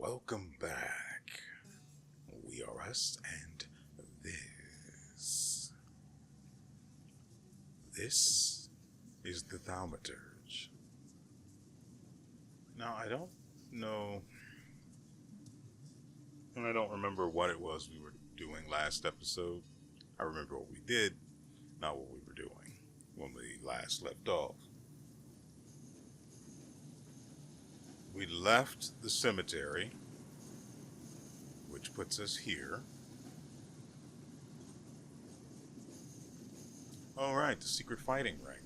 Welcome back. WeArEuS, and this. This is the Thaumaturge. Now, I don't know, and I don't remember what it was we were doing last episode. I remember what we did, not what we were doing when we last left off. We left the cemetery, which puts us here. Alright, the secret fighting ring.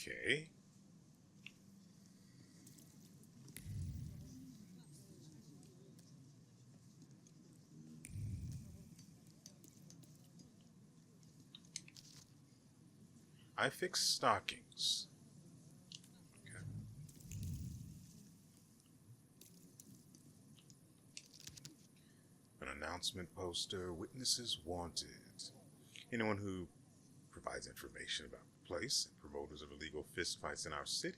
Okay. I fix stockings. Okay. An announcement poster, witnesses wanted. Anyone who provides information about the place and promoters of illegal fistfights in our city.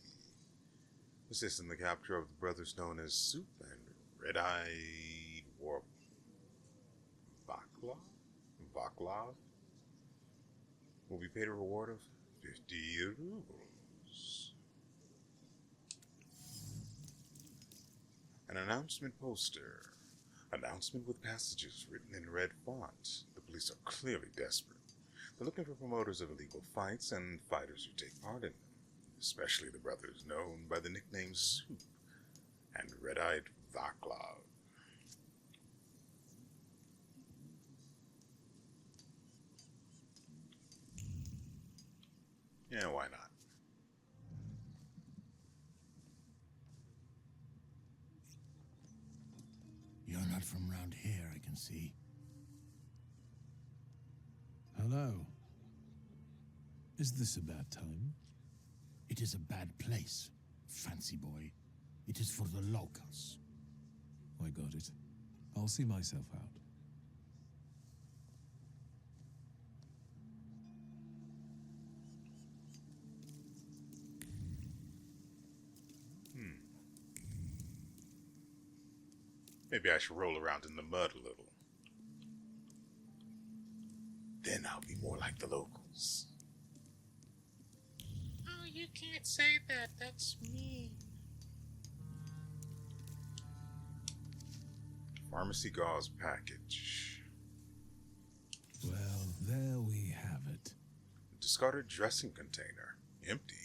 Assist in the capture of the brothers known as Soup and Red-Eyed Vaklav will be paid a reward of 50 rubles. An announcement poster. Announcement with passages written in red font. The police are clearly desperate. They're looking for promoters of illegal fights and fighters who take part in them, especially the brothers known by the nicknames Soup and Red-Eyed Vaklav. Yeah, why not? You're not from round here, I can see. Hello. Is this a bad time? It is a bad place, fancy boy. It is for the locals. I got it. I'll see myself out. Maybe I should roll around in the mud a little. Then I'll be more like the locals. Oh, you can't say that. That's mean. Pharmacy gauze package. Well, there we have it. Discarded dressing container. Empty.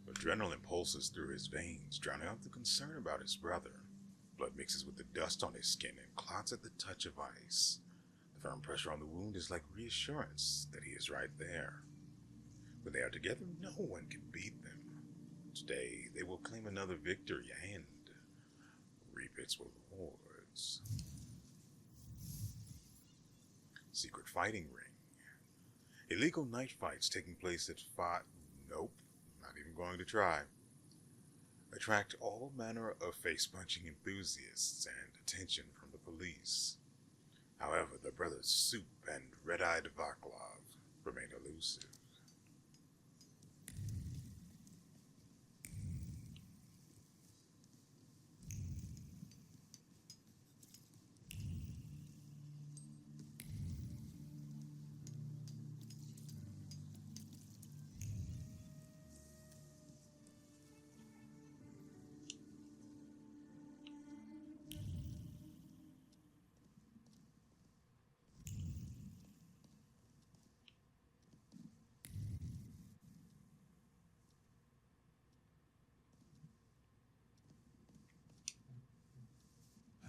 Adrenaline pulses through his veins, drowning out the concern about his brother. Blood mixes with the dust on his skin and clots at the touch of ice. The firm pressure on the wound is like reassurance that he is right there. When they are together, no one can beat them. Today, they will claim another victory and reap its rewards. Secret fighting ring. Illegal night fights taking place at Nope, not even going to try. Attract all manner of face-punching enthusiasts and attention from the police. However, the brothers Soup and Red-Eyed Vaklav remain elusive.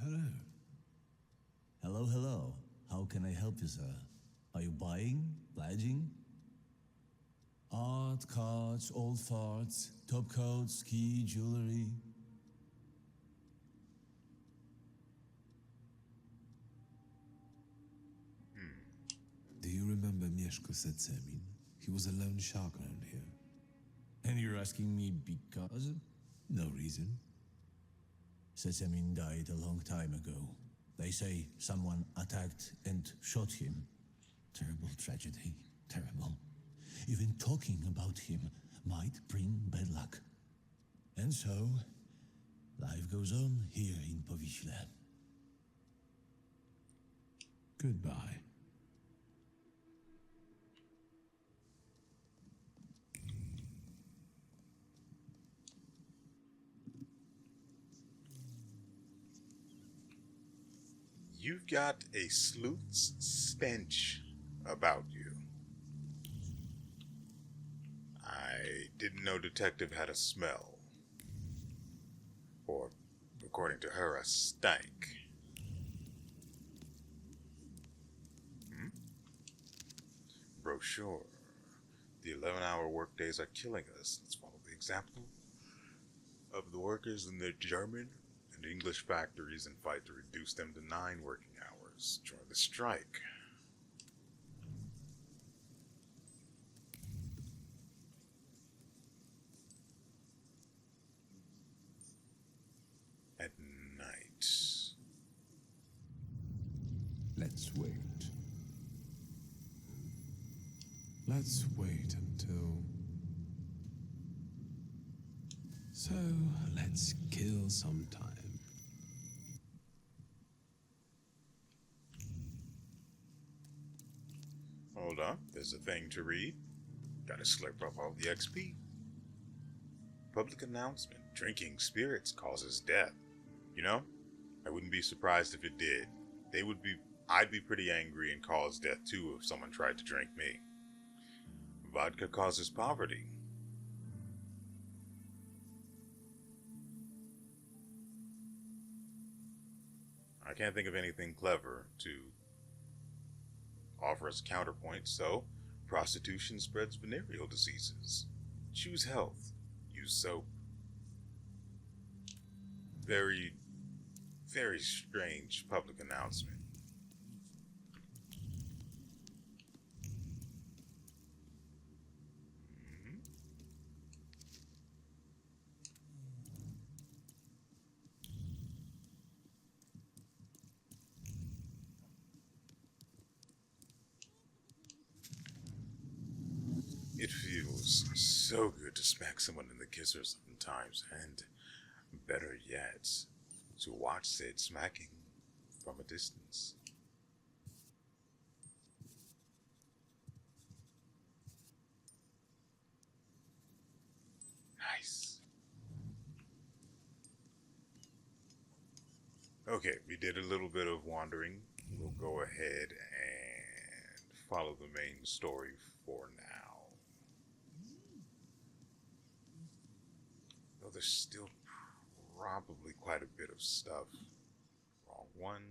Hello. Hello, hello. How can I help you, sir? Are you buying? Pledging? Art, cards, old farts, top coats, key, jewelry. Do you remember Mieszko Setsemin? He was a lone shark around here. And you're asking me because? No reason. Setsemin died a long time ago. They say someone attacked and shot him. Terrible tragedy. Terrible. Even talking about him might bring bad luck. And so, life goes on here in Powiśle. Goodbye. You've got a sleuth's stench about you. I didn't know Detective had a smell. Or, according to her, a stank. Brochure. The 11-hour workdays are killing us. Let's follow the example of the workers in the German and English factories and fight to reduce them to 9 working hours. Join the strike. At night. Let's wait. Let's wait until... So, let's kill some time. Hold on, there's a thing to read. Gotta slurp up all the XP. Public announcement. Drinking spirits causes death. You know, I wouldn't be surprised if it did. I'd be pretty angry and cause death too if someone tried to drink me. Vodka causes poverty. I can't think of anything clever to offer as counterpoint, so prostitution spreads venereal diseases. Choose health. Use soap. Very, very strange public announcement. It feels so good to smack someone in the kisser sometimes, and better yet, to watch said smacking from a distance. Nice. Okay, we did a little bit of wandering. We'll go ahead and follow the main story for now. Though there's still probably quite a bit of stuff. Wrong one.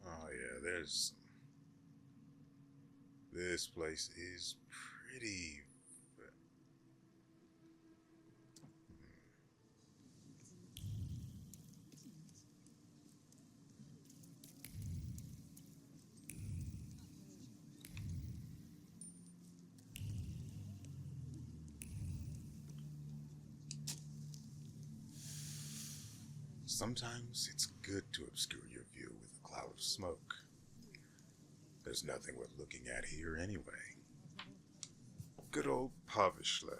Oh yeah, there's... This place is pretty... Sometimes it's good to obscure your view with a cloud of smoke. There's nothing worth looking at here anyway. Good old Powiśle.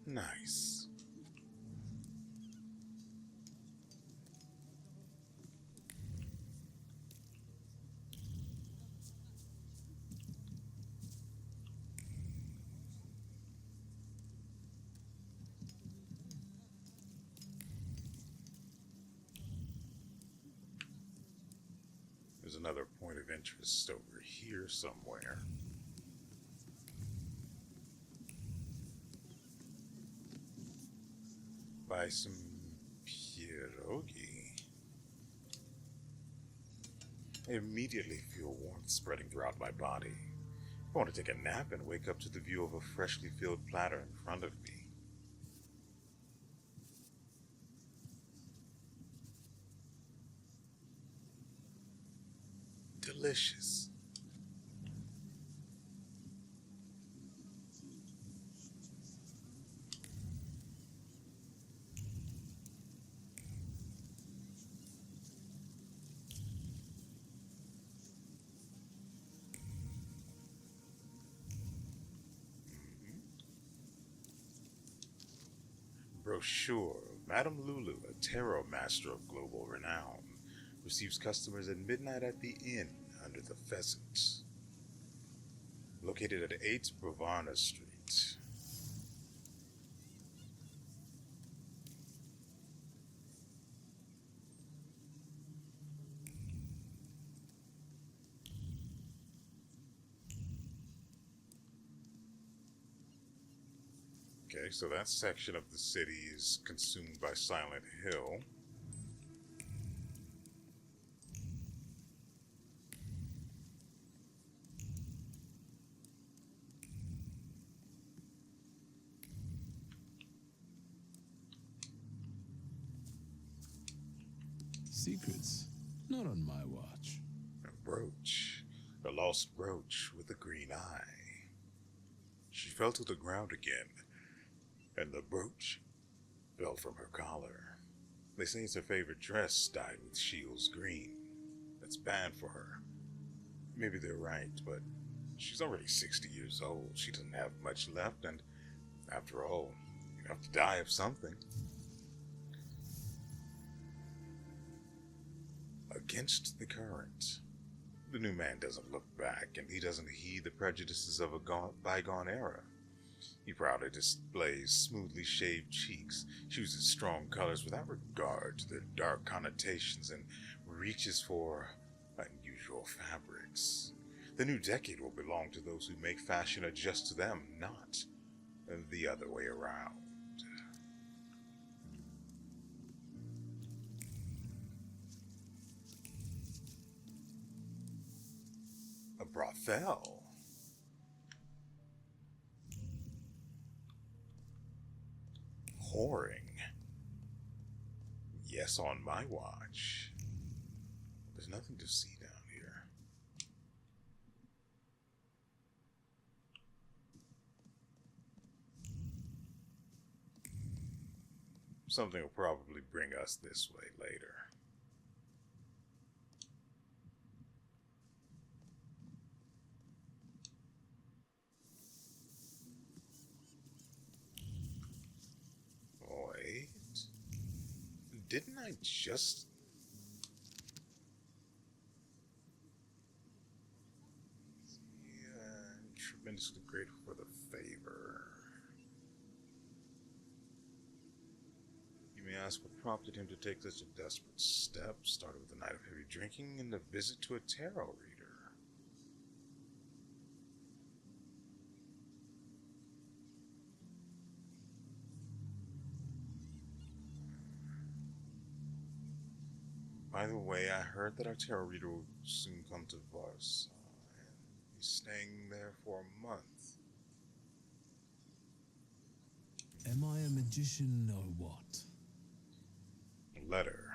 Nice. There's another point of interest over here somewhere. Buy some pierogi. I immediately feel warmth spreading throughout my body. I want to take a nap and wake up to the view of a freshly filled platter in front of me. Delicious. Brochure of Madame Lulu, a tarot master of global renown, receives customers at midnight at the inn under the pheasant, located at 8 Bravana Street. Okay, so that section of the city is consumed by Silent Hill. Secrets? Not on my watch. A brooch. A lost brooch with a green eye. She fell to the ground again, and the brooch fell from her collar. They say it's her favorite dress dyed with Shields green. That's bad for her. Maybe they're right, but she's already 60 years old. She doesn't have much left, and after all, you have to die of something. Against the current. The new man doesn't look back, and he doesn't heed the prejudices of a bygone era. He proudly displays smoothly shaved cheeks, chooses strong colors without regard to their dark connotations, and reaches for unusual fabrics. The new decade will belong to those who make fashion adjust to them, not the other way around. A brothel. Whoring. Yes, on my watch. There's nothing to see down here. Something will probably bring us this way later. Wait. Didn't I just... Yeah, I'm tremendously grateful for the favor. You may ask what prompted him to take such a desperate step. Started with a night of heavy drinking and a visit to a tarot reader. By the way, I heard that our tarot reader will soon come to Warsaw, and he's staying there for a month. Am I a magician or what? Letter.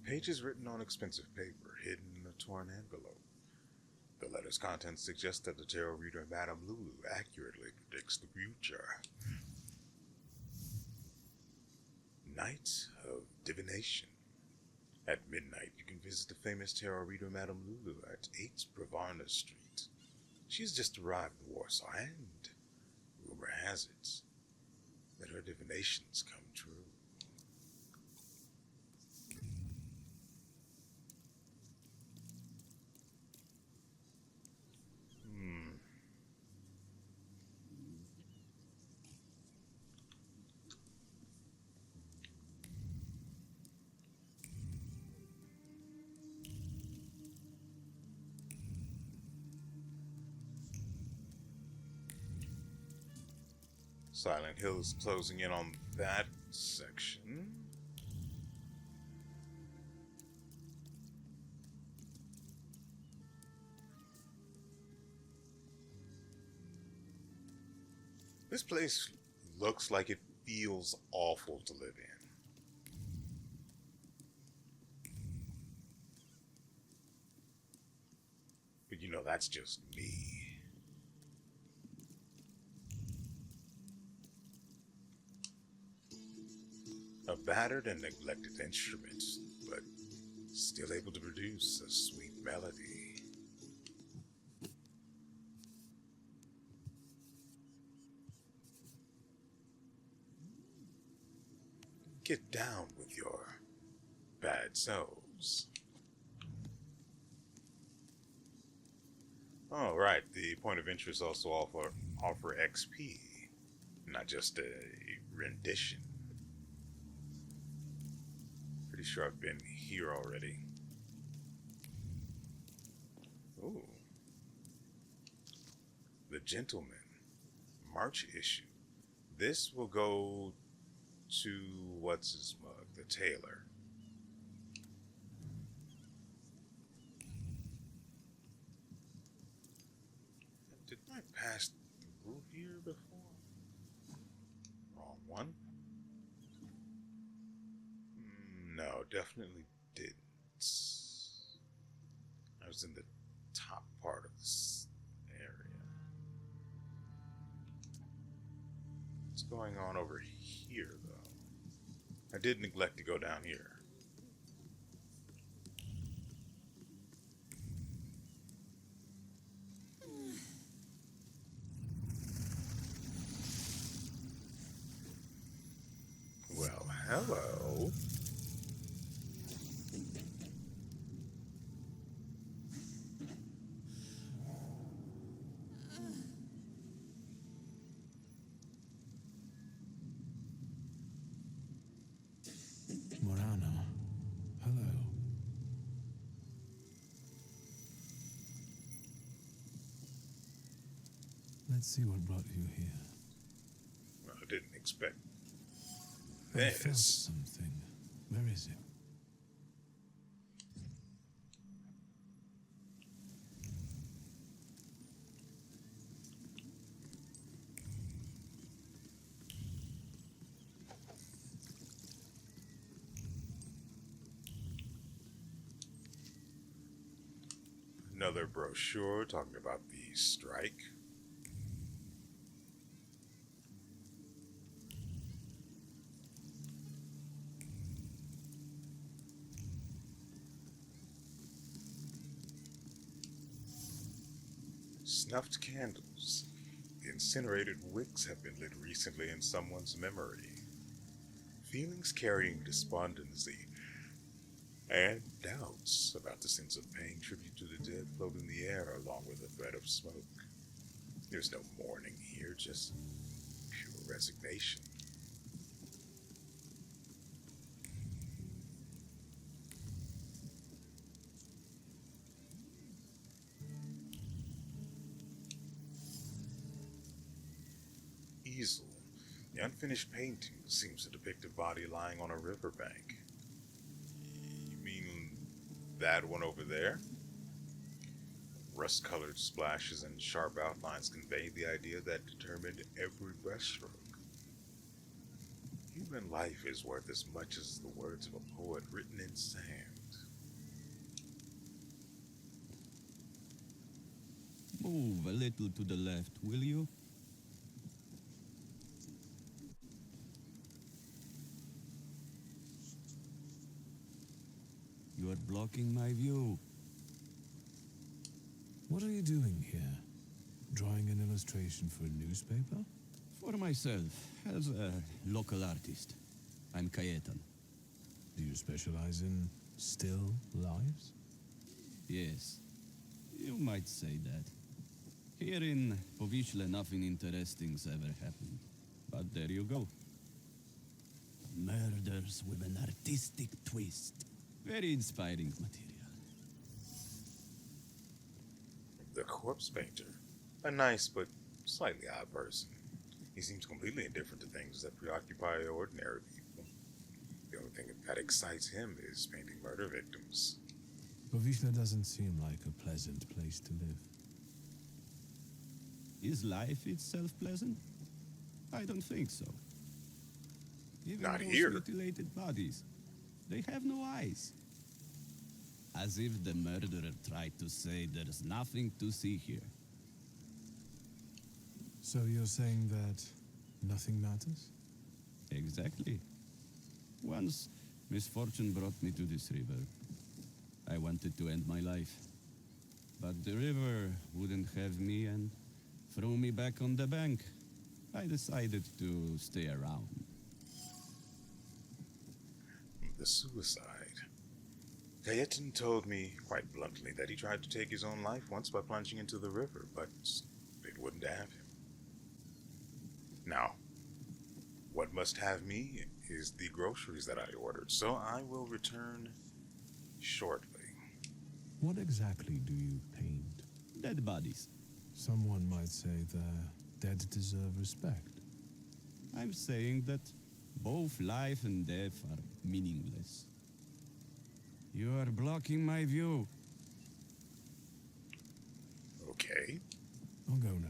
Pages written on expensive paper, hidden in a torn envelope. The letter's contents suggest that the tarot reader Madame Lulu accurately predicts the future. Night of Divination. At midnight, you can visit the famous tarot reader Madame Lulu at 8 Bravana Street. She has just arrived in Warsaw, and rumor has it that her divinations come true. Silent Hill is closing in on that section. This place looks like it feels awful to live in. But you know, that's just me. A battered and neglected instrument, but still able to produce a sweet melody. Get down with your bad selves. Oh, right. The point of interest also offer XP, not just a rendition. Pretty sure I've been here already. Ooh. The Gentleman. March issue. This will go to what's his mug, the tailor. Did I pass through here before? Wrong one. No, definitely didn't. I was in the top part of this area. What's going on over here, though? I did neglect to go down here. Well, hello. Morano, hello. Let's see what brought you here. Well, I didn't expect I felt this. something. Where is it? Another brochure talking about the strike. Snuffed candles. The incinerated wicks have been lit recently in someone's memory. Feelings carrying despondency and doubts about the sense of paying tribute to the dead float in the air along with a threat of smoke. There's no mourning here, just pure resignation. Easel. The unfinished painting seems to depict a body lying on a riverbank. You mean that one over there? Rust-colored splashes and sharp outlines convey the idea that determined every brushstroke. Human life is worth as much as the words of a poet written in sand. Move a little to the left, will you? You are blocking my view. What are you doing here? Drawing an illustration for a newspaper? For myself, as a local artist. I'm Cayetan. Do you specialize in still lives? Yes, you might say that. Here in Powiśle, nothing interesting's ever happened. But there you go. Murders with an artistic twist. Very inspiring material. The corpse painter. A nice but slightly odd person. He seems completely indifferent to things that preoccupy ordinary people. The only thing that excites him is painting murder victims. Powiśle doesn't seem like a pleasant place to live. Is life itself pleasant? I don't think so. Even Not those here. mutilated bodies, they have no eyes. As if the murderer tried to say there's nothing to see here. So you're saying that nothing matters? Exactly. Once, misfortune brought me to this river. I wanted to end my life. But the river wouldn't have me and threw me back on the bank. I decided to stay around. The suicide. Kayetan told me quite bluntly that he tried to take his own life once by plunging into the river, but it wouldn't have him. Now, what must have me is the groceries that I ordered, so I will return shortly. What exactly do you paint? Dead bodies. Someone might say the dead deserve respect. I'm saying that both life and death are meaningless. You are blocking my view. Okay. I'll go now.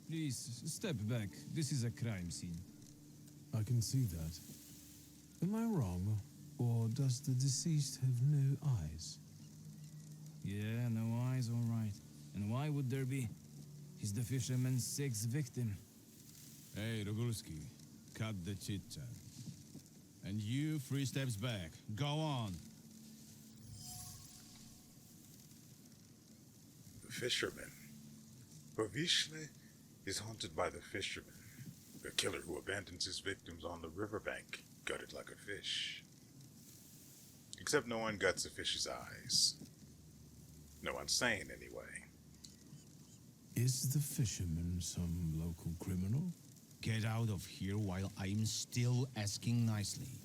Please, step back. This is a crime scene. I can see that. Am I wrong, or does the deceased have no eyes? Yeah, no eyes, all right. And why would there be? He's the fisherman's sixth victim. Hey, Rogulski, cut the chit-chat. And you, 3 steps back. Go on. The fisherman. Povishle is haunted by the fisherman, the killer who abandons his victims on the riverbank, gutted like a fish. Except no one guts a fish's eyes. No one's sane, anyway. Is the fisherman some local criminal? Get out of here while I'm still asking nicely.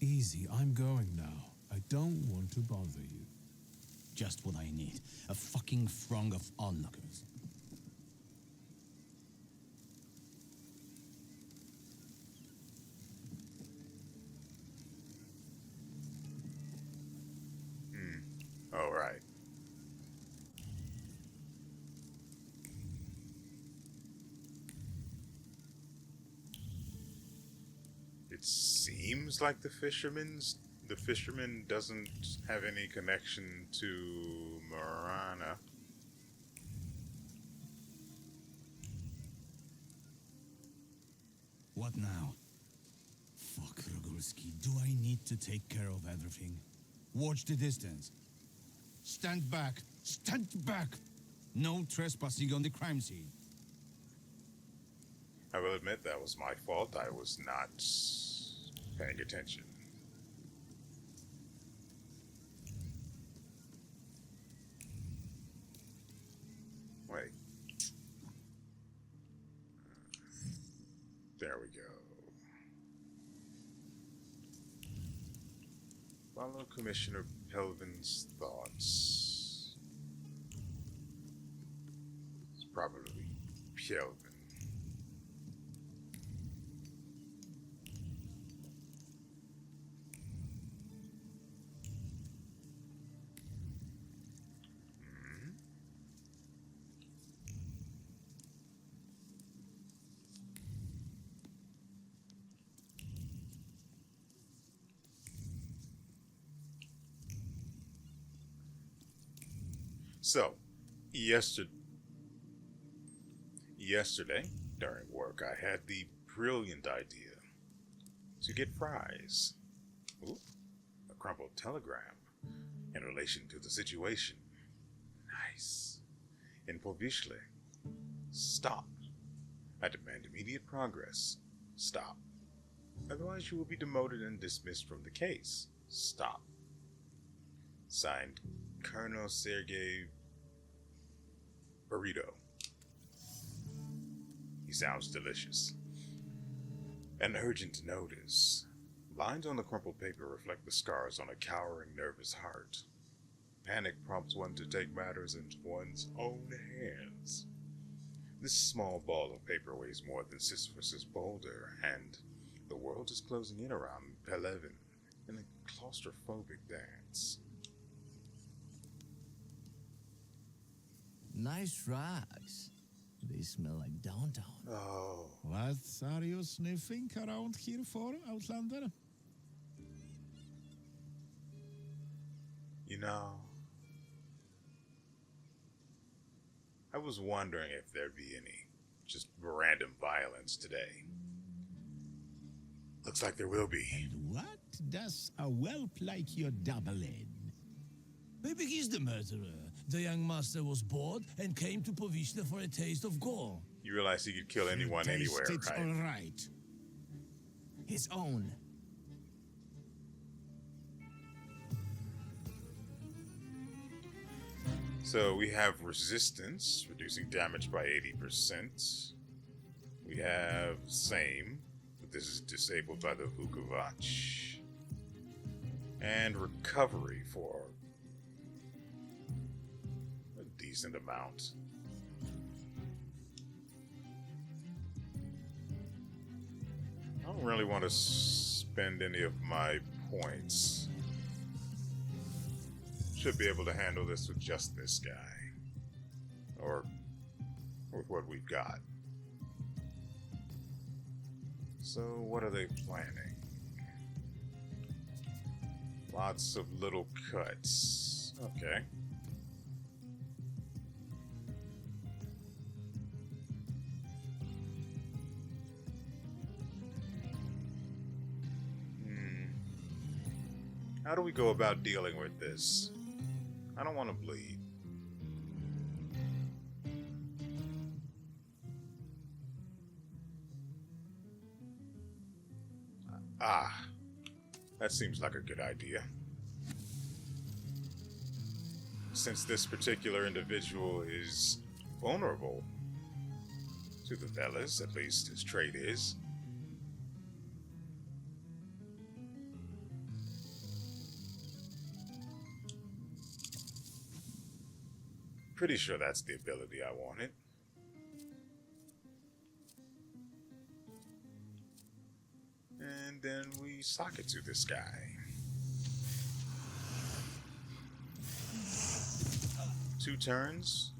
Easy, I'm going now. I don't want to bother you. Just what I need. A fucking throng of onlookers. All right. It seems like the fisherman doesn't have any connection to Marana. What now? Fuck, Rogulski. Do I need to take care of everything? Watch the distance. Stand back! Stand back! No trespassing on the crime scene. I will admit that was my fault. I was not paying attention. Wait. There we go. Follow Commissioner Pelvin's thoughts. It's probably Pelvin. So, yesterday, during work, I had the brilliant idea to get fries. Ooh, a crumpled telegram in relation to the situation. Nice. In Povishle. Stop. I demand immediate progress. Stop. Otherwise you will be demoted and dismissed from the case. Stop. Signed, Colonel Sergei Burrito. He sounds delicious. An urgent notice. Lines on the crumpled paper reflect the scars on a cowering, nervous heart. Panic prompts one to take matters into one's own hands. This small ball of paper weighs more than Sisyphus's boulder, and the world is closing in around Pelevin in a claustrophobic dance. Nice rugs. They smell like downtown. Oh, What are you sniffing around here for, Outlander? you know, I was wondering if there'd be any just random violence today. Looks like there will be. And what does a whelp like you double in? Maybe he's the murderer. The young master was bored and came to Povishna for a taste of gore. You realize he could kill anyone Taste anywhere, it right? all right. His own. So we have resistance, reducing damage by 80%. We have same, but this is disabled by the Vukovac. And recovery for a decent amount. I don't really want to spend any of my points. Should be able to handle this with just this guy. Or with what we've got. So what are they planning? Lots of little cuts. Okay. How do we go about dealing with this? I don't want to bleed. That seems like a good idea. Since this particular individual is vulnerable to the Velas, at least his trait is. Pretty sure that's the ability I wanted. And then we sock it to this guy. 2 turns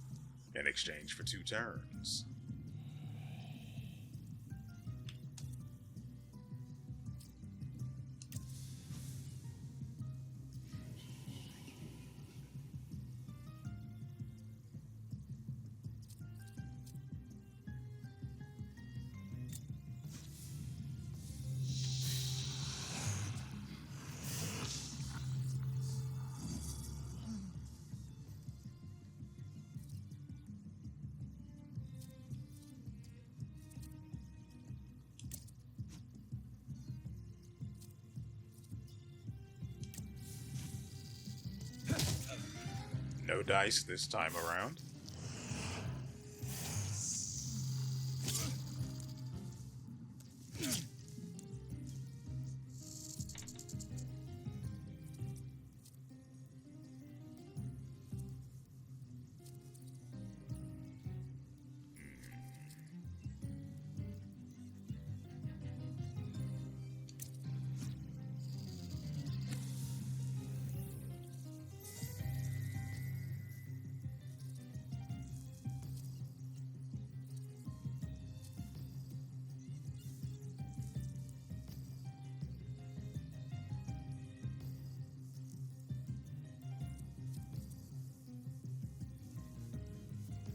in exchange for 2 turns. No dice this time around.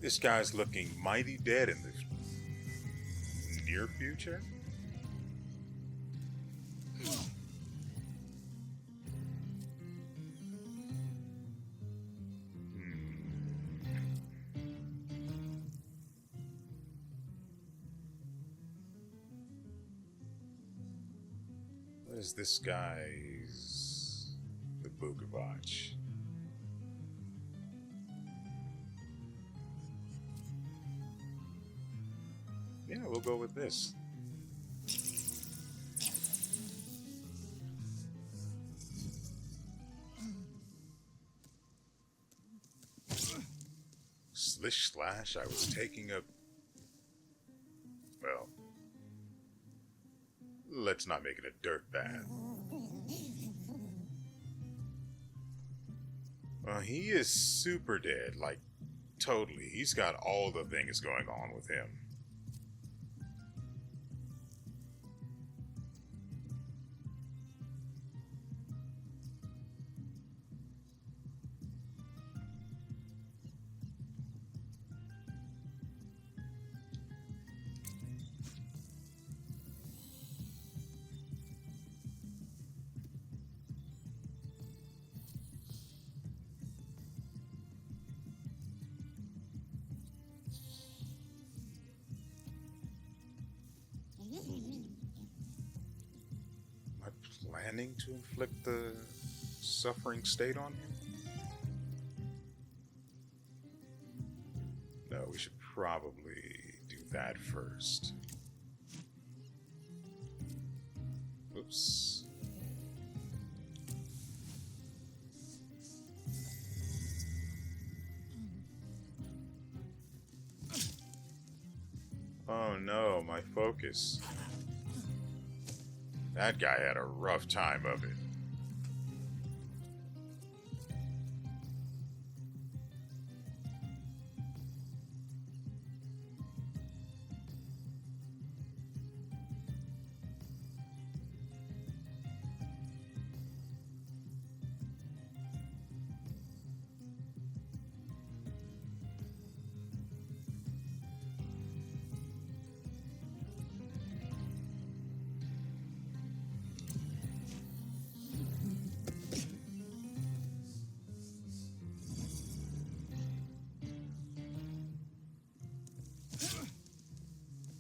This guy's looking mighty dead in the near future. What is this guy's... the Vukovac? Yeah, we'll go with this. Slish slash, I was taking a... well... let's not make it a dirt bath. He is super dead, like totally. He's got all the things going on with him. Am I planning to inflict the suffering state on him? No, we should probably do that first. Oops. Oh no, my focus. That guy had a rough time of it.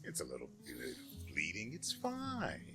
It's a little bit of bleeding. It's fine.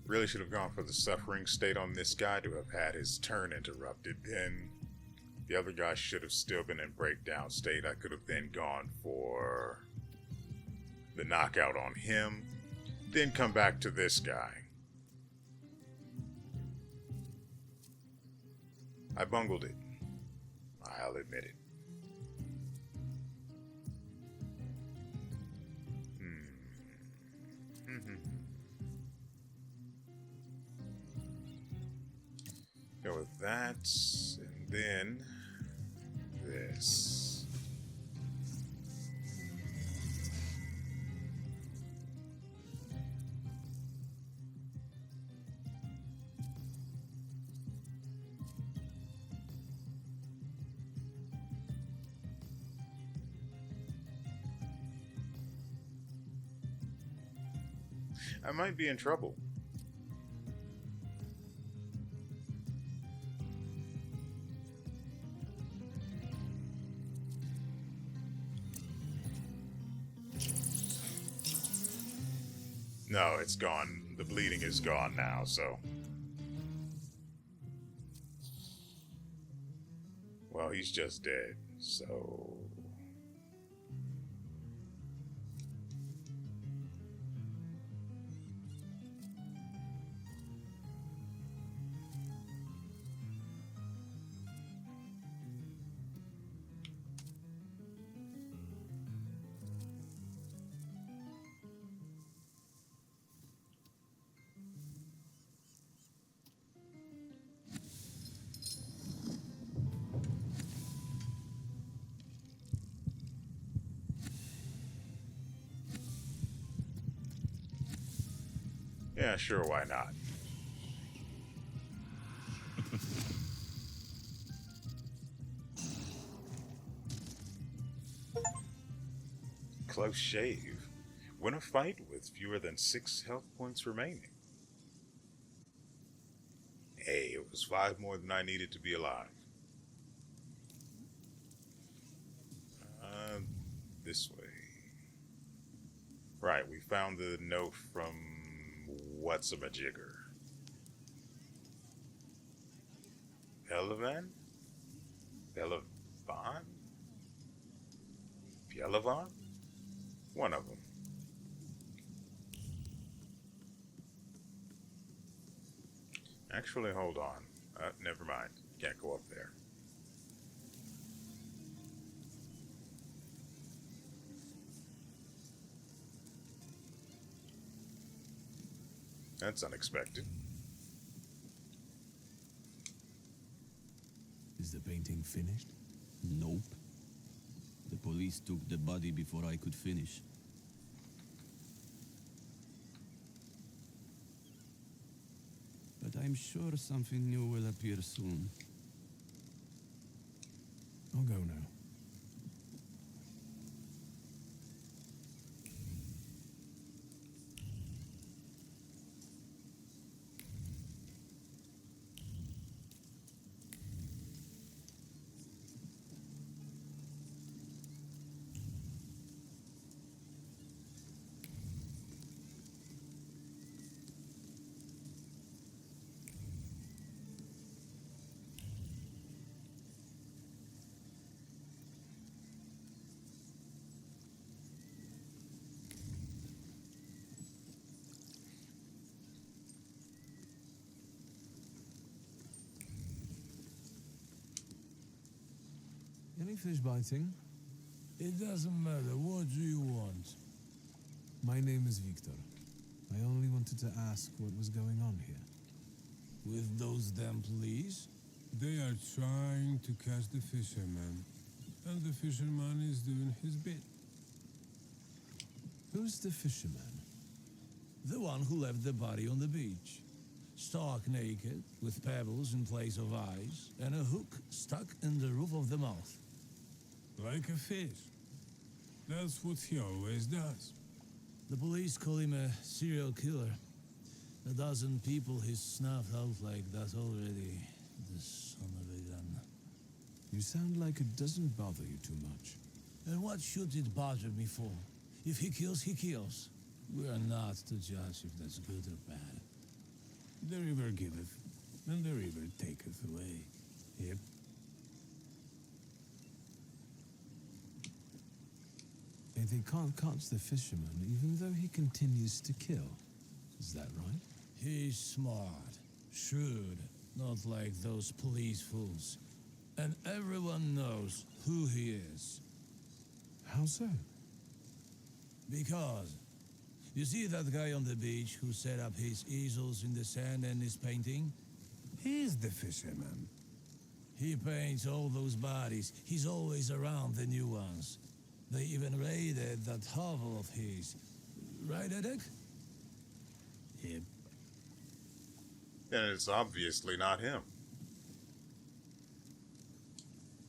Really should have gone for the suffering state on this guy to have had his turn interrupted. Then the other guy should have still been in breakdown state. I could have then gone for the knockout on him, then come back to this guy. I bungled it. I'll admit it. Go with that, and then this. I might be in trouble. No, it's gone. The bleeding is gone now, so. Well, he's just dead, so. Yeah, sure, why not? Close shave. Win a fight with fewer than 6 health points remaining. Hey, it was 5 more than I needed to be alive. Uh, this way. Right, we found the note from What's-a-Majigger. Pelavan? Pelavan? Pelavan? One of them. Actually, hold on. Never mind. Can't go up there. That's unexpected. Is the painting finished? Nope. The police took the body before I could finish. But I'm sure something new will appear soon. I'll go now. Any fish biting? It doesn't matter. What do you want? My name is Victor. I only wanted to ask what was going on here. With those damn police? They are trying to catch the fisherman, and the fisherman is doing his bit. Who's the fisherman? The one who left the body on the beach. Stark naked, with pebbles in place of eyes, and a hook stuck in the roof of the mouth. Like a fish. That's what he always does. The police call him a serial killer. A dozen people he's snuffed out like that already. The son of a gun. You sound like it doesn't bother you too much. And what should it bother me for? If he kills, he kills. We are not to judge if that's good or bad. The river giveth, and the river taketh away. Yep. And they can't catch the fisherman even though he continues to kill. Is that right? He's smart, shrewd, not like those police fools. And everyone knows who he is. How so? Because, you see that guy on the beach who set up his easels in the sand and is painting? He's the fisherman. He paints all those bodies. He's always around the new ones. They even raided that hovel of his. Right, Edek? Yep. And it's obviously not him.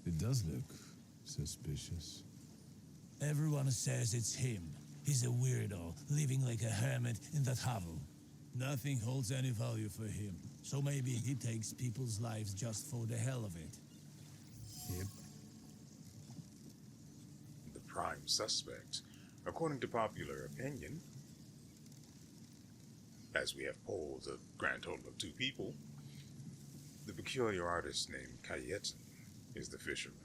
It does look suspicious. Everyone says it's him. He's a weirdo, living like a hermit in that hovel. Nothing holds any value for him, so maybe he takes people's lives just for the hell of it. Yep. The prime suspect, according to popular opinion, as we have polled a grand total of 2 people, the peculiar artist named Kayetan is the fisherman.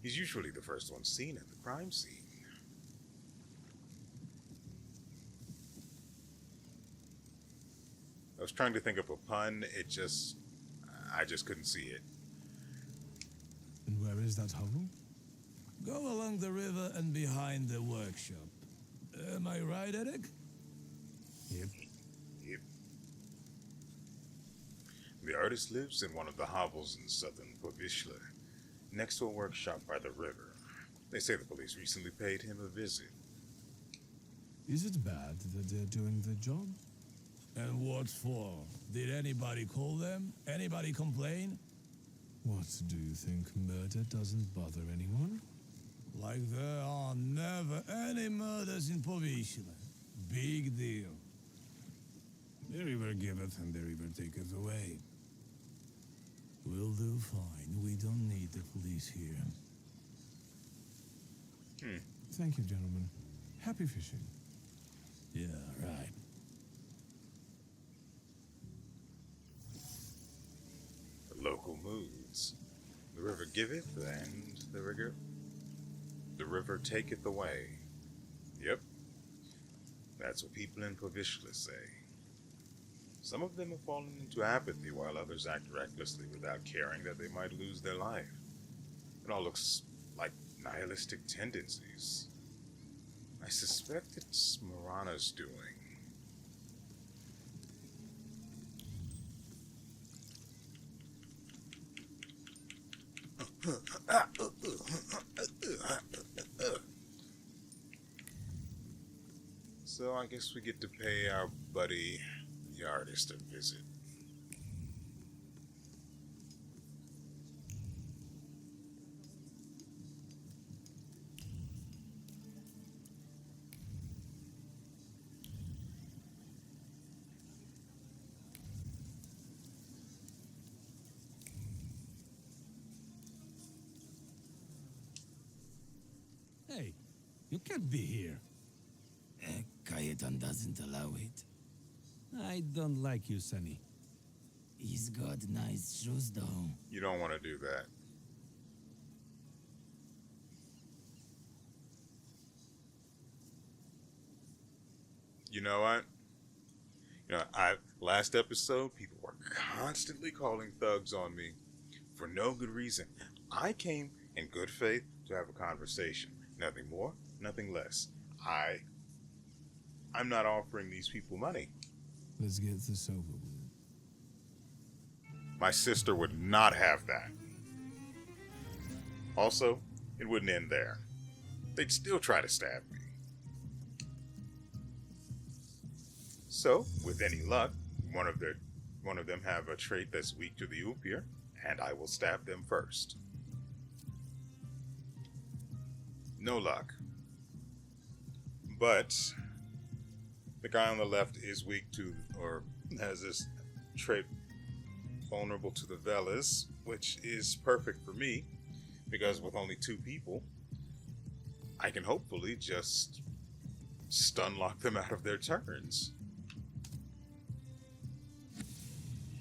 He's usually the first one seen at the crime scene. I was trying to think of a pun, I just couldn't see it. And where is that hovel? Go along the river and behind the workshop. Am I right, Edek? Yep. Yep. The artist lives in one of the hovels in southern Povishla, next to a workshop by the river. They say the police recently paid him a visit. Is it bad that they're doing the job? And what for? Did anybody call them? Anybody complain? What, do you think murder doesn't bother anyone? Like there are never any murders in Povishla. Big deal. The river giveth and the river taketh away. We'll do fine. We don't need the police here. Thank you, gentlemen. Happy fishing. Yeah, right. The local moods. The river giveth and the river taketh away. Yep. That's what people in Povishla say. Some of them have fallen into apathy while others act recklessly without caring that they might lose their life. It all looks like nihilistic tendencies. I suspect it's Marana's doing. So I guess we get to pay our buddy, the artist, a visit. Hey, you can't be here. Kayetan doesn't allow it. I don't like you, Sonny. He's got nice shoes, though. You don't want to do that. You know what? Last episode, people were constantly calling thugs on me for no good reason. I came in good faith to have a conversation. Nothing more, nothing less. I'm not offering these people money. Let's get this over with. My sister would not have that. Also, it wouldn't end there. They'd still try to stab me. So, with any luck, one of them have a trait that's weak to the Upir, and I will stab them first. No luck. But the guy on the left is weak to, or has this trait vulnerable to the Velas, which is perfect for me, because with only 2 people, I can hopefully just stun lock them out of their turns.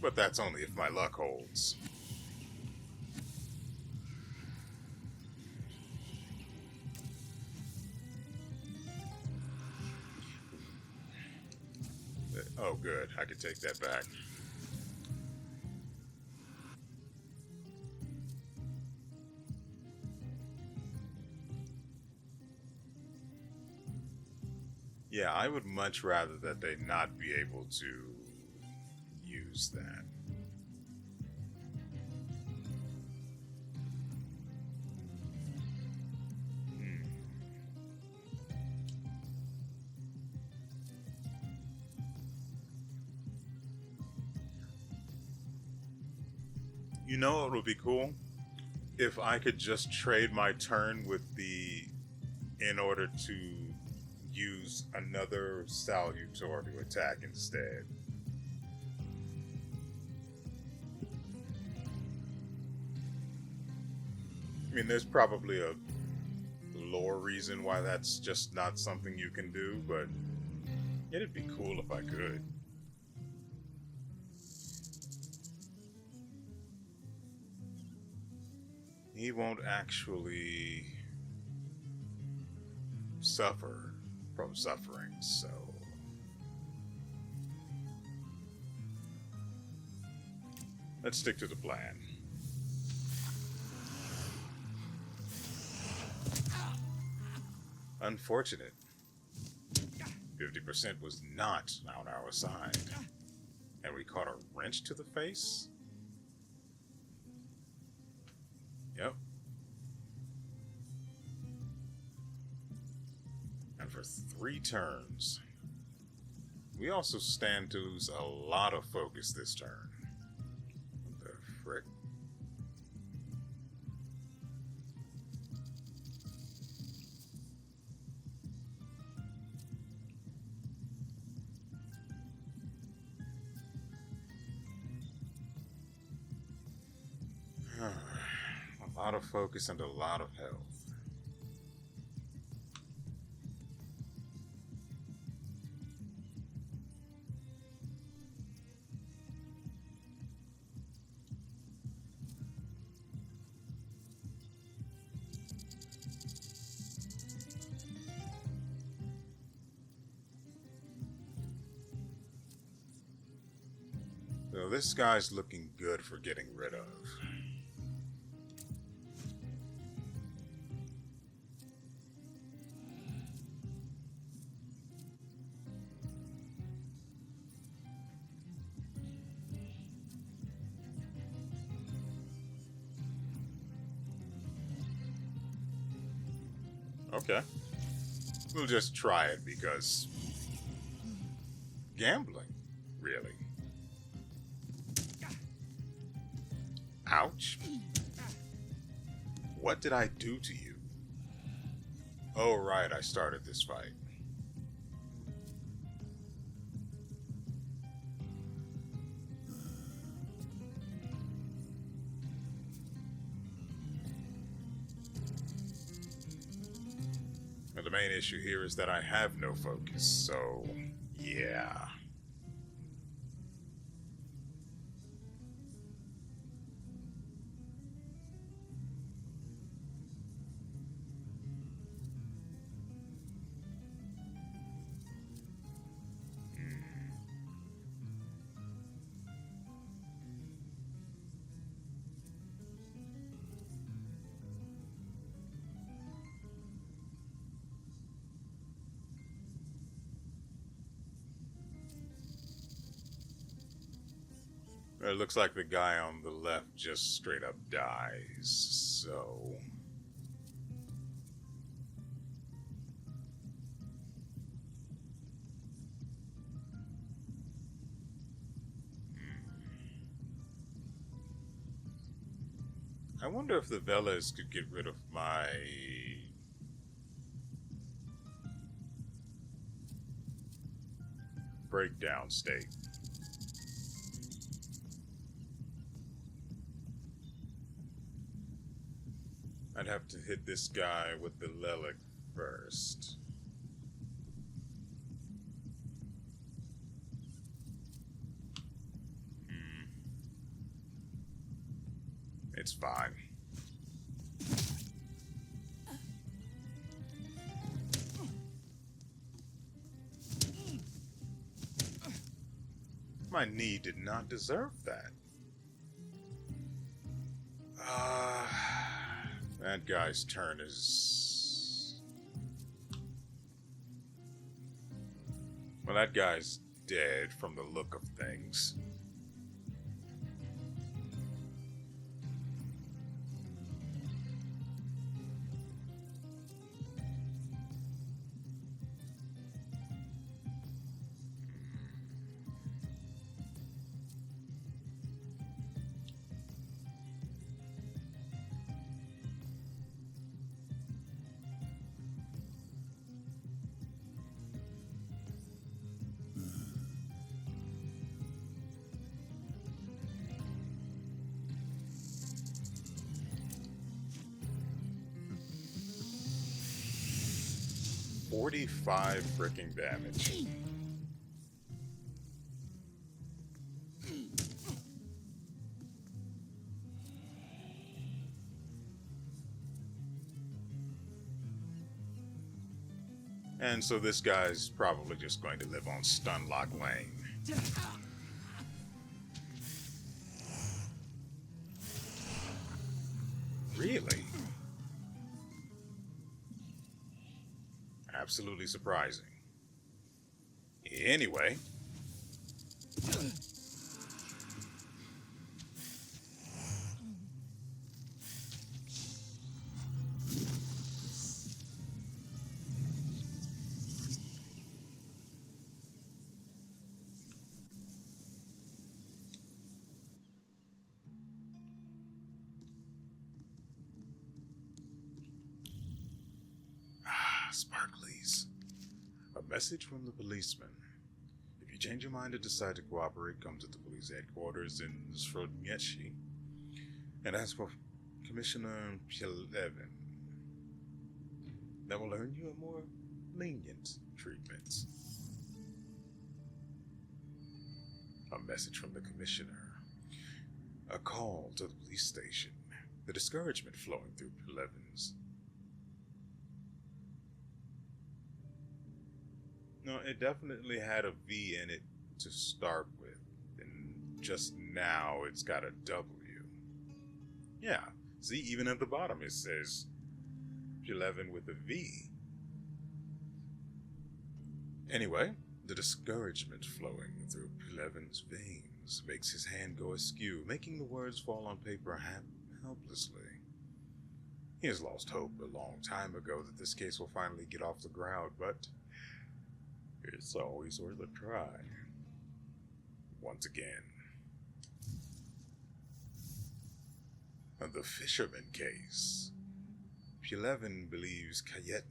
But that's only if my luck holds. Oh, good. I can take that back. Yeah, I would much rather that they not be able to use that. You know what would be cool? If I could just trade my turn with in order to use another salutor to attack instead. I mean, there's probably a lore reason why that's just not something you can do, but it'd be cool if I could. He won't actually suffer from suffering, so... let's stick to the plan. Unfortunate. 50% was not on our side. And we caught a wrench to the face? Yep. And for 3 turns, We also stand to lose a lot of focus this turn. What the frick? A lot of focus and a lot of health. So this guy's looking good for getting rid of. Okay. We'll just try it because gambling, really. Ouch. What did I do to you? Oh, right, I started this fight. Now, the main issue here is that I have no focus, so yeah. It looks like the guy on the left just straight up dies, so... I wonder if the Velas could get rid of my... breakdown state. I'd have to hit this guy with the Lelic first. It's fine. My knee did not deserve that. That guy's turn is... Well, that guy's dead from the look of things. $45 freaking damage. And so this guy's probably just going to live on Stunlock Lane. Really? Absolutely surprising. Anyway. Sparklies. A message from the policeman. If you change your mind and decide to cooperate, come to the police headquarters in Srodniechi and ask for Commissioner Pielevin. That will earn you a more lenient treatment. A message from the commissioner. A call to the police station. The discouragement flowing through Pielevin's. No, it definitely had a V in it to start with, and just now it's got a W. Yeah, see, even at the bottom it says Pielevin with a V. Anyway, the discouragement flowing through Pielevin's veins makes his hand go askew, making the words fall on paper helplessly. He has lost hope a long time ago that this case will finally get off the ground, but it's always worth a try. Once again. The fisherman case. Pielevin believes Cayetan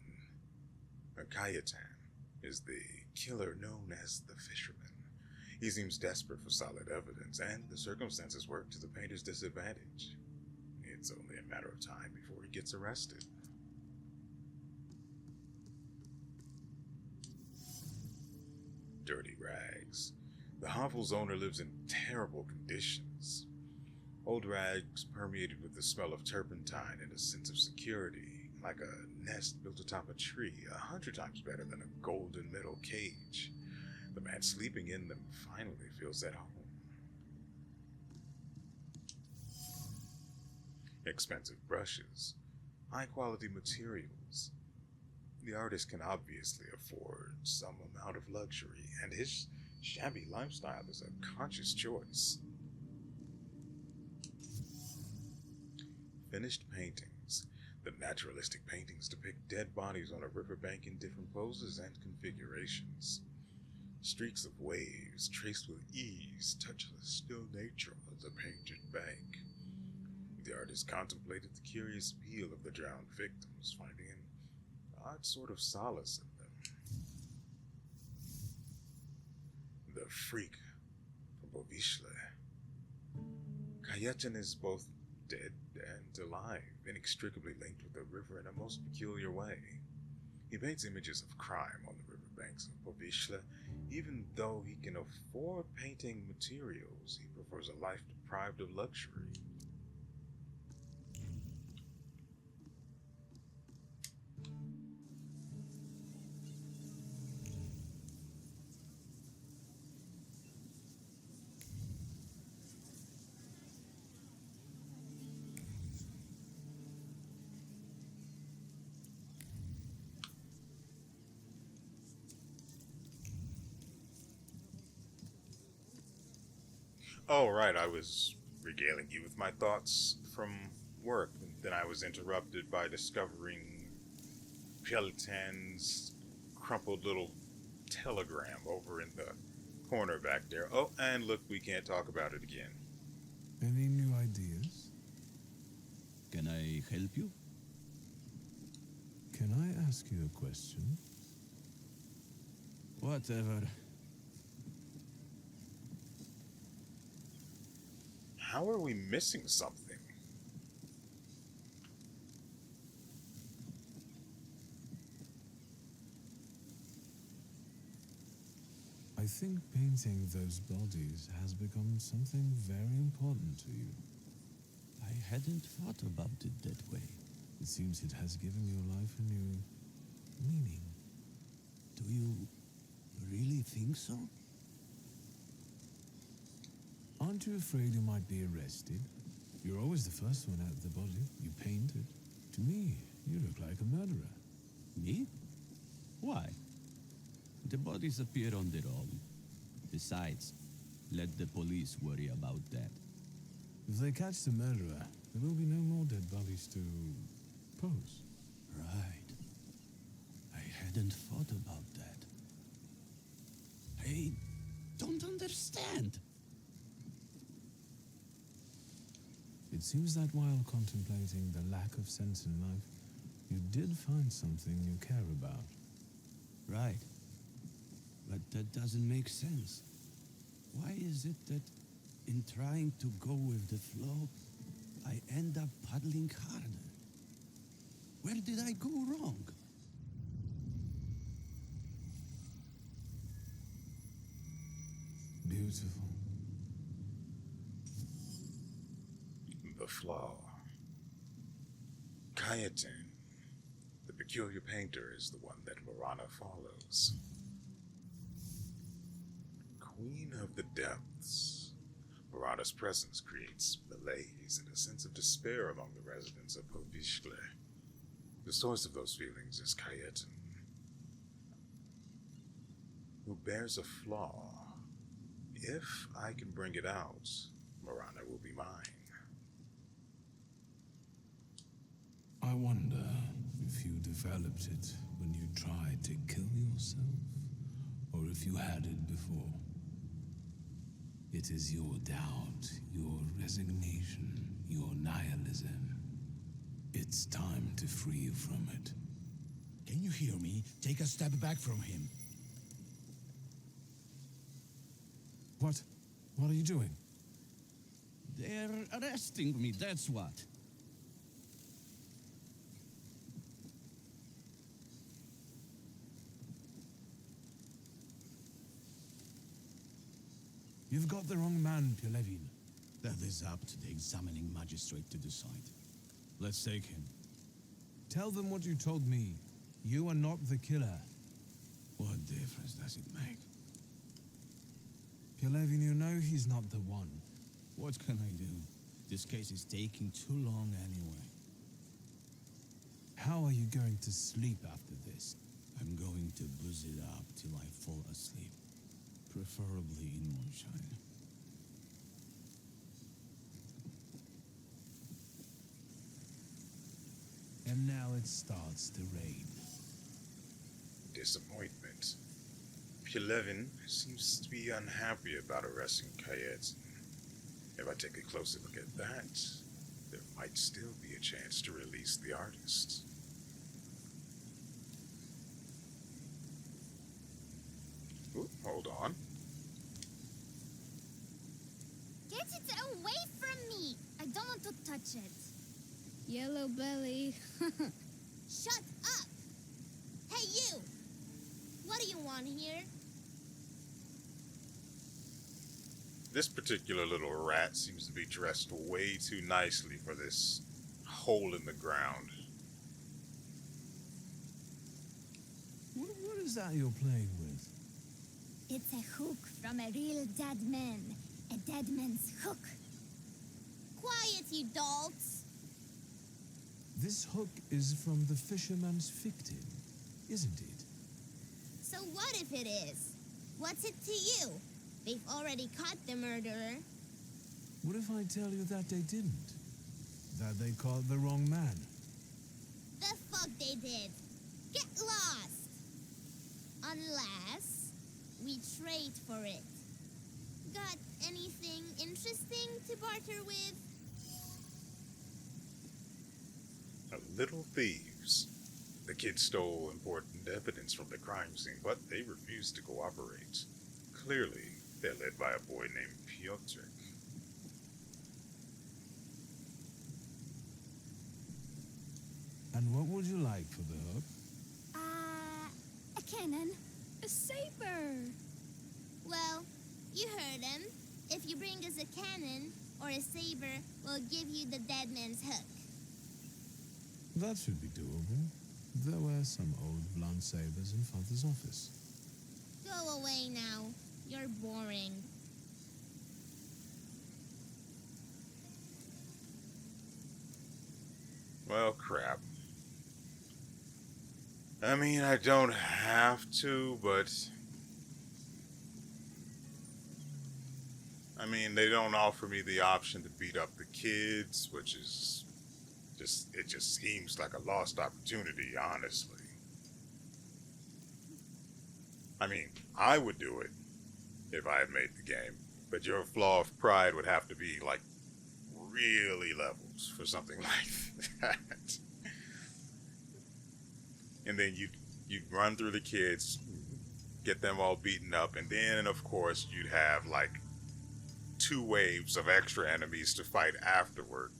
is the killer known as the fisherman. He seems desperate for solid evidence, and the circumstances work to the painter's disadvantage. It's only a matter of time before he gets arrested. Dirty rags. The hovel's owner lives in terrible conditions. Old rags permeated with the smell of turpentine and a sense of security, like a nest built atop a tree, 100 times better than a golden metal cage. The man sleeping in them finally feels at home. Expensive brushes, high-quality materials. The artist can obviously afford some amount of luxury, and his shabby lifestyle is a conscious choice. Finished paintings. The naturalistic paintings depict dead bodies on a riverbank in different poses and configurations. Streaks of waves, traced with ease, touch the still nature of the painted bank. The artist contemplated the curious appeal of the drowned victims, finding an odd sort of solace in them. The freak from Bovishle. Cayetan is both dead and alive, inextricably linked with the river in a most peculiar way. He paints images of crime on the riverbanks of Bovishle. Even though he can afford painting materials, he prefers a life deprived of luxury. Oh, right, I was regaling you with my thoughts from work, and then I was interrupted by discovering Pielevin's crumpled little telegram over in the corner back there. Oh, and look, we can't talk about it again. Any new ideas? Can I help you? Can I ask you a question? Whatever. How are we missing something? I think painting those bodies has become something very important to you. I hadn't thought about it that way. It seems it has given your life a new meaning. Do you really think so? Aren't you afraid you might be arrested? You're always the first one out of the body. You painted. To me, you look like a murderer. Me? Why? The bodies appear on their own. Besides, let the police worry about that. If they catch the murderer, there will be no more dead bodies to pose. Right. I hadn't thought about that. I don't understand. It seems that while contemplating the lack of sense in life, You did find something you care about. Right. But that doesn't make sense. Why is it that in trying to go with the flow, I end up paddling harder? Where did I go wrong? Beautiful. The flaw. Kayetan, the peculiar painter, is the one that Marana follows. Queen of the Depths. Marana's presence creates malaise and a sense of despair among the residents of Povishkle. The source of those feelings is Kayetan, who bears a flaw. If I can bring it out, Marana will be mine. I wonder if you developed it when you tried to kill yourself, or if you had it before. It is your doubt, your resignation, your nihilism. It's time to free you from it. Can you hear me? Take a step back from him. What? What are you doing? They're arresting me, that's what. You've got the wrong man, Pyolevin. That is up to the examining magistrate to decide. Let's take him. Tell them what you told me. You are not the killer. What difference does it make? Pyolevin, you know he's not the one. What can I do? This case is taking too long anyway. How are you going to sleep after this? I'm going to booze it up till I fall asleep. Preferably in moonshine. And now it starts to rain. Disappointment. Pyolevin seems to be unhappy about arresting Kayetan. If I take a closer look at that, there might still be a chance to release the artist. Ooh, hold on. Get it away from me! I don't want to touch it. Yellow belly. Shut up! Hey, you! What do you want here? This particular little rat seems to be dressed way too nicely for this hole in the ground. What is that you're playing with? It's a hook from a real dead man. A dead man's hook. Quiet, you dolts! This hook is from the fisherman's victim, isn't it? So what if it is? What's it to you? They've already caught the murderer. What if I tell you that they didn't? That they caught the wrong man? The fuck they did. Get lost. Unless we trade for it. Got anything interesting to barter with? Little thieves. The kids stole important evidence from the crime scene, but they refused to cooperate. Clearly, they're led by a boy named Piotr. And what would you like for the hook? A cannon. A saber. Well, you heard him. If you bring us a cannon or a saber, we'll give you the dead man's hook. That should be doable. There were some old blunt sabers in Father's office. Go away now. You're boring. Well, crap. I mean, I don't have to, but... I mean, they don't offer me the option to beat up the kids, which is it just seems like a lost opportunity, honestly. I mean, I would do it if I had made the game, but your flaw of pride would have to be, like, really levels for something like that. and then you'd run through the kids, get them all beaten up, and then of course you'd have like 2 waves of extra enemies to fight afterward.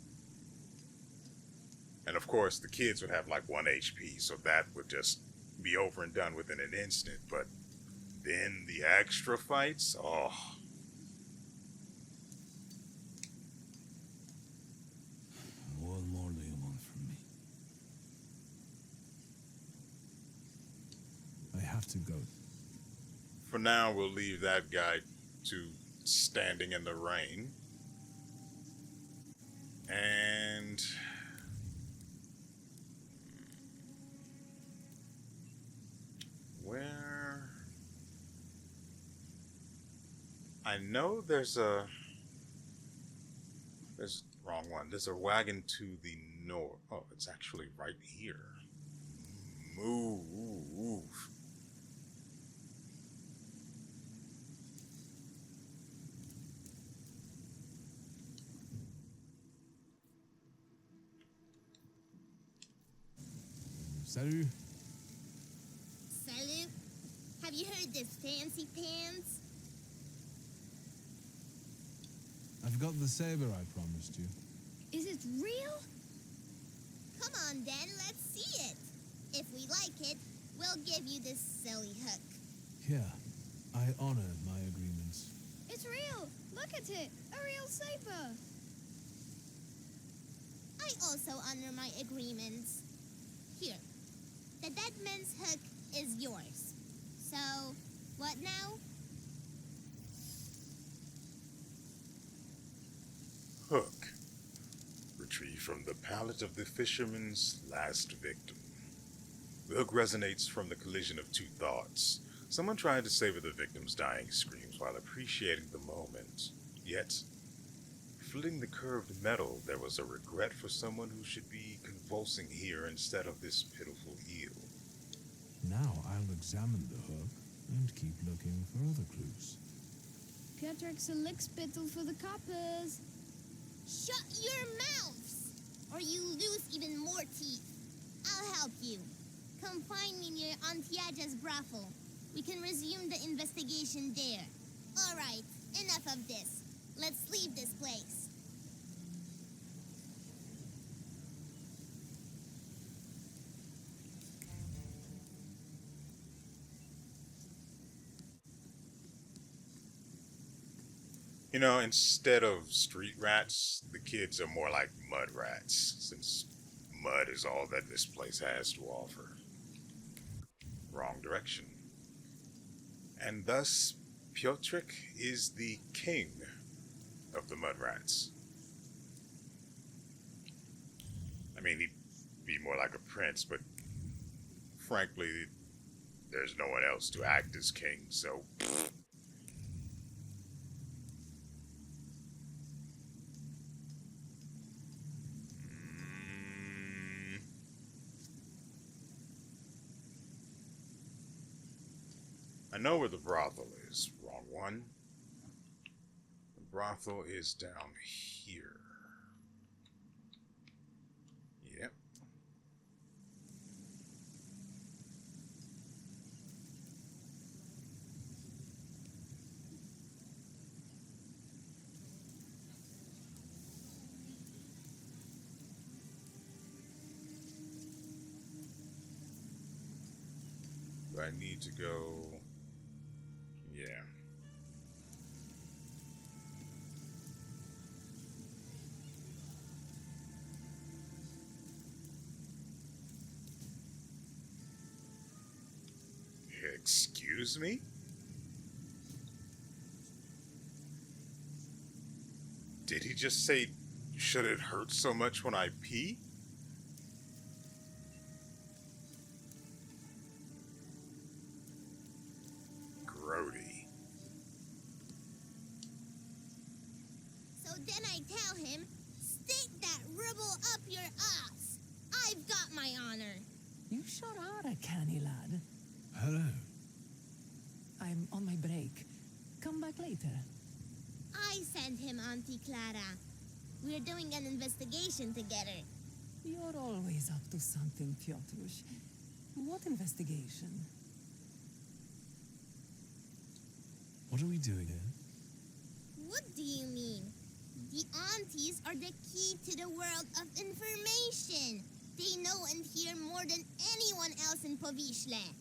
And of course the kids would have like 1 HP, so that would just be over and done within an instant. But then the extra fights, oh. What more do you want from me? I have to go. For now, we'll leave that guy to standing in the rain. And where? I know there's wrong one. There's a wagon to the north. Oh, it's actually right here. Move. Salut. Salut. Have you heard this fancy pants? I've got the saber I promised you. Is it real? Come on then, let's see it. If we like it, we'll give you this silly hook. Here, I honor my agreements. It's real. Look at it. A real saber. I also honor my agreements. Here, the dead man's hook is yours. So, what now? Hook. Retrieved from the pallet of the fisherman's last victim. The hook resonates from the collision of 2 thoughts. Someone trying to savor the victim's dying screams while appreciating the moment. Yet, flitting the curved metal, there was a regret for someone who should be convulsing here instead of this pitiful eel. Now I'll examine the hook and keep looking for other clues. Piotrek's a lickspittle for the coppers. Shut your mouths, or you lose even more teeth. I'll help you. Come find me near Antiaja's brothel. We can resume the investigation there. All right, enough of this. Let's leave this place. You know, instead of street rats, the kids are more like mud rats, since mud is all that this place has to offer. Wrong direction. And thus, Piotrek is the king of the mud rats. I mean, he'd be more like a prince, but frankly, there's no one else to act as king, so... I know where the brothel is. Wrong one. The brothel is down here. Yep. Do I need to go? Yeah. Excuse me? Did he just say, should it hurt so much when I pee? Grody. So then I tell him, stick that rubble up your ass. I've got my honor. You sure are a canny lad. Hello. I'm on my break. Come back later. I sent him, Auntie Clara. We're doing an investigation together. You're always up to something, Piotrush. What investigation? What are we doing here? What do you mean? The aunties are the key to the world of information. They know and hear more than anyone else in Powiśle.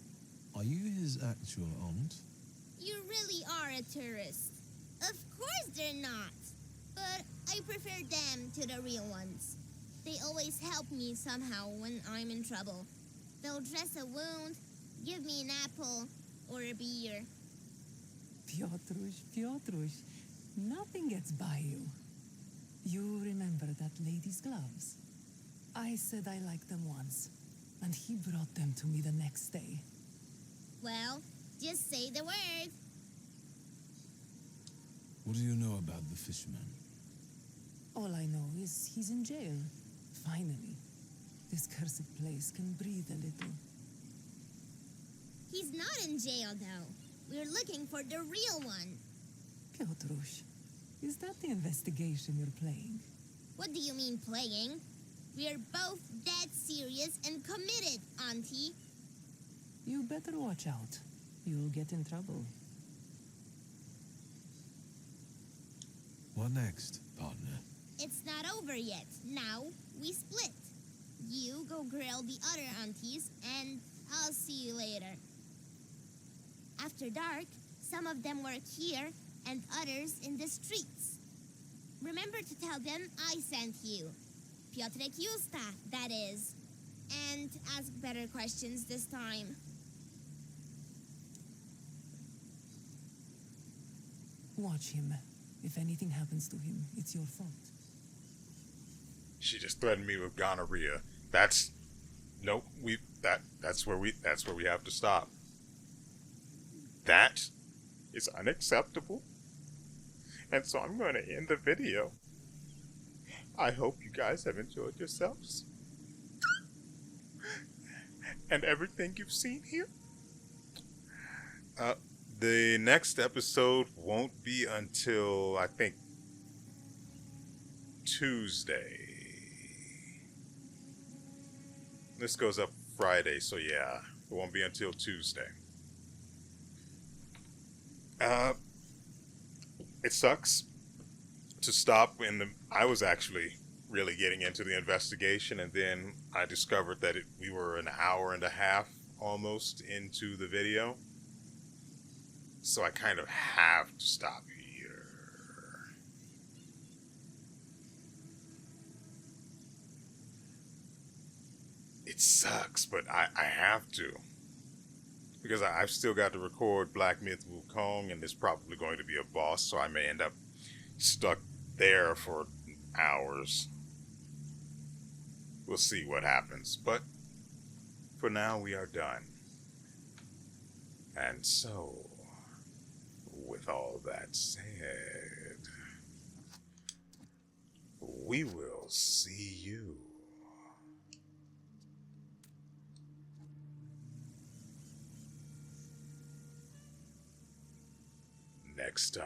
Are you his actual aunt? You really are a tourist. Of course they're not. But I prefer them to the real ones. They always help me somehow when I'm in trouble. They'll dress a wound, give me an apple, or a beer. Piotruś, nothing gets by you. You remember that lady's gloves? I said I liked them once, and he brought them to me the next day. Well, just say the word. What do you know about the fisherman? All I know is he's in jail. Finally. This cursed place can breathe a little. He's not in jail, though. We're looking for the real one. Piotruś, is that the investigation you're playing? What do you mean, playing? We're both dead serious and committed, Auntie. You better watch out. You'll get in trouble. What next, partner? It's not over yet. Now, we split. You go grill the other aunties, and I'll see you later. After dark, some of them work here, and others in the streets. Remember to tell them I sent you. Piotrek Justa, that is. And ask better questions this time. Watch him. If anything happens to him, it's your fault. She just threatened me with gonorrhea. That's that's where we have to stop. That is unacceptable. And so I'm going to end the video. I hope you guys have enjoyed yourselves. And everything you've seen here. The next episode won't be until, I think, Tuesday. This goes up Friday, so yeah, it won't be until Tuesday. It sucks to stop when I was actually really getting into the investigation, and then I discovered that we were an hour and a half almost into the video. So I kind of have to stop here. It sucks, but I have to. Because I've still got to record Black Myth Wukong, and there's probably going to be a boss, so I may end up stuck there for hours. We'll see what happens. But for now, we are done. And so, with all that said, we will see you next time.